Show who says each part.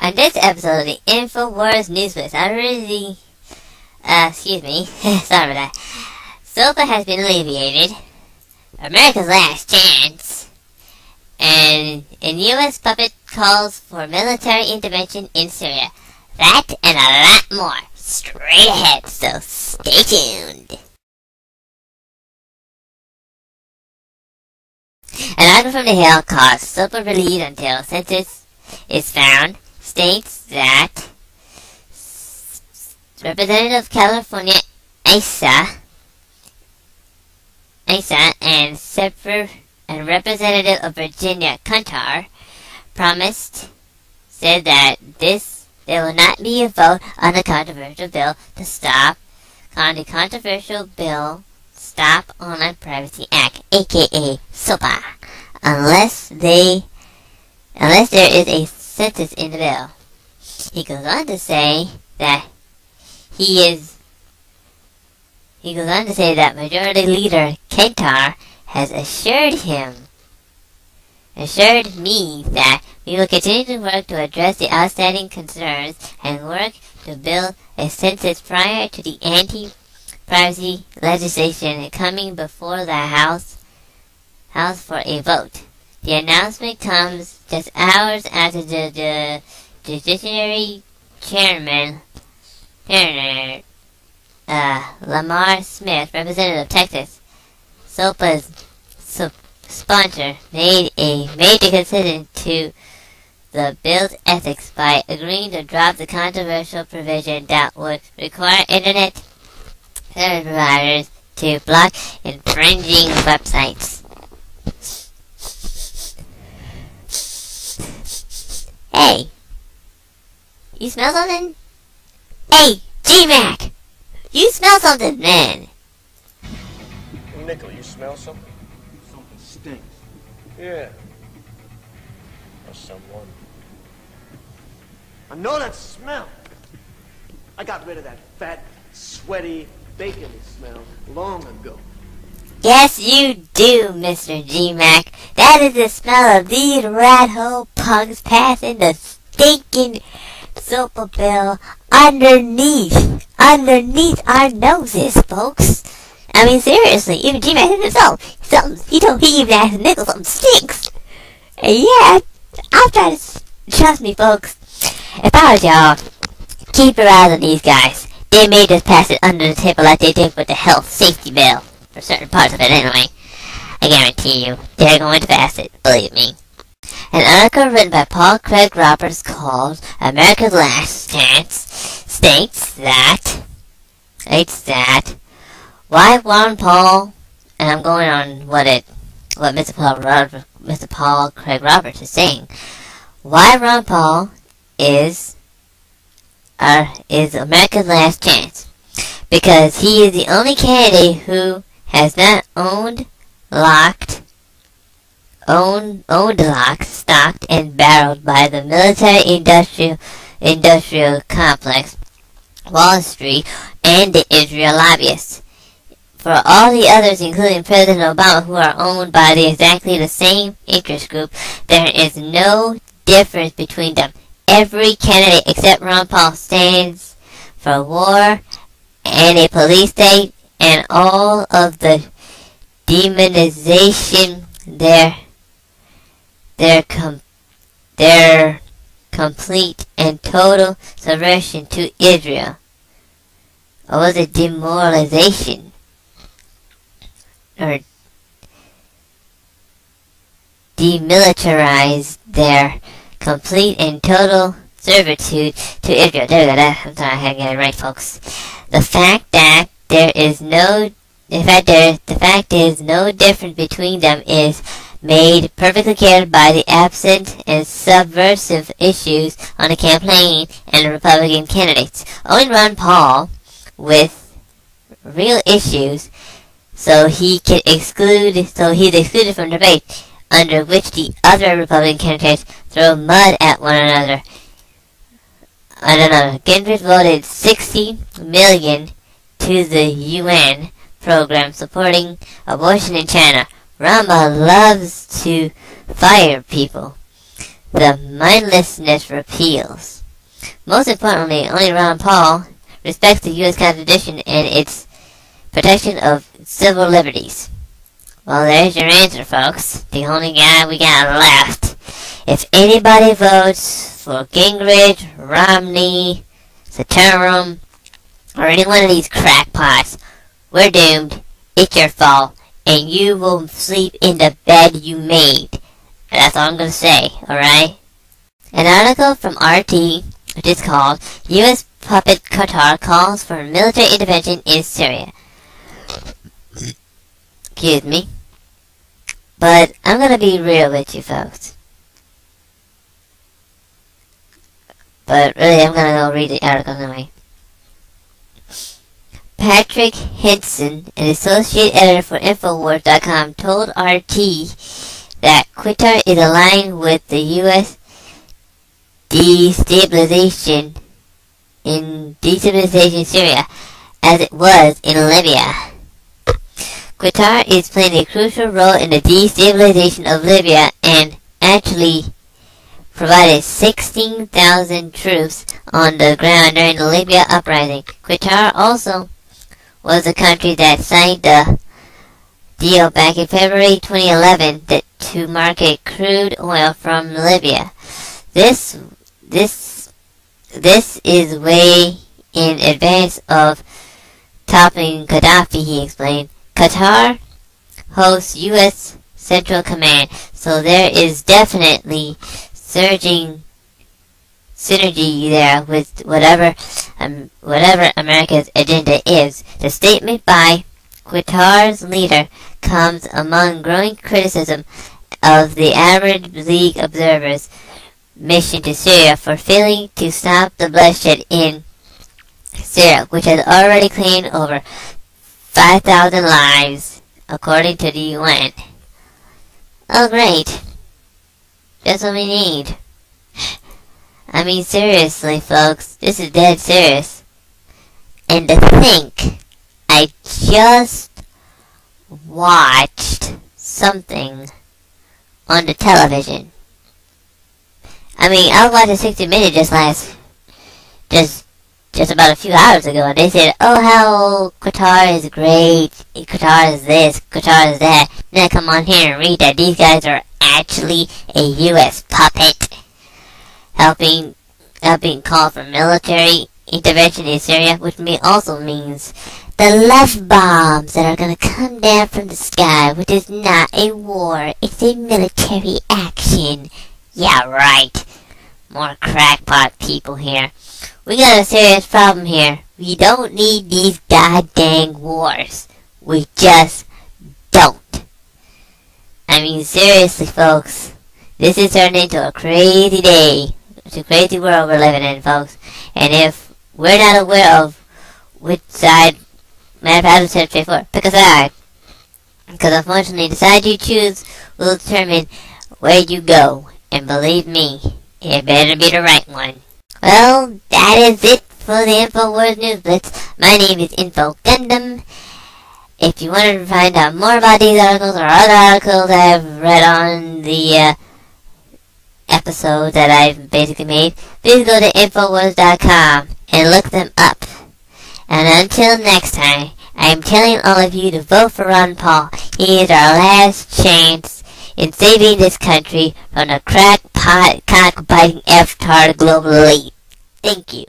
Speaker 1: On this episode of the Infowars News Blitz, sorry about that. SOPA has been alleviated, America's last chance, and U.S. puppet calls for military intervention in Syria. That and a lot more straight ahead, so stay tuned. An article from the Hill called SOPA relieved until census is found states that Representative of California Asa and Representative of Virginia Qatar said that there will not be a vote on the controversial bill to stop Online Privacy Act, aka SOPA, unless there is a census in the bill. He goes on to say that Majority Leader Qatar has assured me that we will continue to work to address the outstanding concerns and work to build a census prior to the anti-privacy legislation coming before the House for a vote. The announcement comes just hours after the Judiciary Chairman Lamar Smith, representative of Texas, SOPA's sponsor, made a major concession to the bill's ethics by agreeing to drop the controversial provision that would require internet service providers to block infringing websites. Hey, you smell something? Hey, G-Mac, you smell something, man.
Speaker 2: Hey, Nickel, you smell something?
Speaker 3: Something stinks.
Speaker 2: Yeah. Or someone.
Speaker 3: I know that smell. I got rid of that fat, sweaty, bacony smell long ago.
Speaker 1: Yes, you do, Mr. G-Mac. That is the smell of these rat-hole punks passing the stinking SOPA bill underneath our noses, folks. I mean, seriously, even G-Mac himself, he even asked Nickel something stinks. And yeah, I'm trying to, trust me, folks. If I was y'all, keep your eyes on these guys. They may just pass it under the table like they did with the health safety bill. For certain parts of it, anyway. I guarantee you, they're going to pass it, believe me. An article written by Paul Craig Roberts called America's Last Chance states that why Ron Paul, and I'm going on what Mr. Paul Craig Roberts is saying, why Ron Paul is America's last chance, because he is the only candidate who has not owned, locked, stocked, and barreled by the military-industrial complex, Wall Street, and the Israel lobbyists. For all the others, including President Obama, who are owned by exactly the same interest group, there is no difference between them. Every candidate except Ron Paul stands for war and a police state, and all of the demonization, their complete and total subversion to Israel. Or was it demoralization? Or demilitarize their complete and total servitude to Israel. There we go. I'm sorry, I had to get it right, folks. The fact is no difference between them is made perfectly clear by the absent and subversive issues on the campaign and the Republican candidates. Only Ron Paul with real issues, he's excluded from debate, under which the other Republican candidates throw mud at one another. Gingrich voted $60 million to the UN program supporting abortion in China. Rama loves to fire people. the mindlessness repeals. Most importantly, only Ron Paul respects the U.S. Constitution and its protection of civil liberties. Well, there's your answer, folks. The only guy we got left. If anybody votes for Gingrich, Romney, Santorum, or any one of these crackpots, we're doomed. It's your fault, and you will sleep in the bed you made. That's all I'm gonna say, alright? An article from RT, which is called U.S. Puppet Qatar Calls for Military Intervention in Syria. Excuse me. But I'm gonna be real with you folks. But really, I'm gonna go read the article anyway. Patrick Henson, an associate editor for Infowars.com, told RT that Qatar is aligned with the U.S. destabilization in Syria as it was in Libya. Qatar is playing a crucial role in the destabilization of Libya and actually provided 16,000 troops on the ground during the Libya uprising. Qatar also was the country that signed the deal back in February 2011 to market crude oil from Libya. This is way in advance of toppling Gaddafi, he explained. Qatar hosts U.S. Central Command, so there is definitely surging synergy there with whatever America's agenda is. The statement by Qatar's leader comes among growing criticism of the Arab League observers' mission to Syria for failing to stop the bloodshed in Syria, which has already claimed over 5,000 lives, according to the UN. Oh, great. That's what we need. I mean, seriously, folks, this is dead serious. And to think, I just watched something on the television. I mean, I was watching 60 Minutes just about a few hours ago, and they said, oh, how Qatar is great, Qatar is this, Qatar is that. Then I come on here and read that these guys are actually a U.S. puppet, helping call for military intervention in Syria, which also means the love bombs that are going to come down from the sky, which is not a war, it's a military action. Yeah, right. More crackpot people here. We got a serious problem here. We don't need these goddamn wars. We just don't. I mean, seriously, folks. This is turning into a crazy day. It's a crazy world we're living in, folks. And if we're not aware of which side, matter of fact, I said before, pick a side. Because unfortunately, the side you choose will determine where you go. And believe me, it better be the right one. Well, that is it for the Infowars News Blitz. My name is Info Gundam. If you want to find out more about these articles or other articles I've read on the episodes that I've basically made, please go to Infowars.com and look them up. And until next time, I am telling all of you to vote for Ron Paul. He is our last chance in saving this country from the crackpot, cock-biting F-tard global elite. Thank you.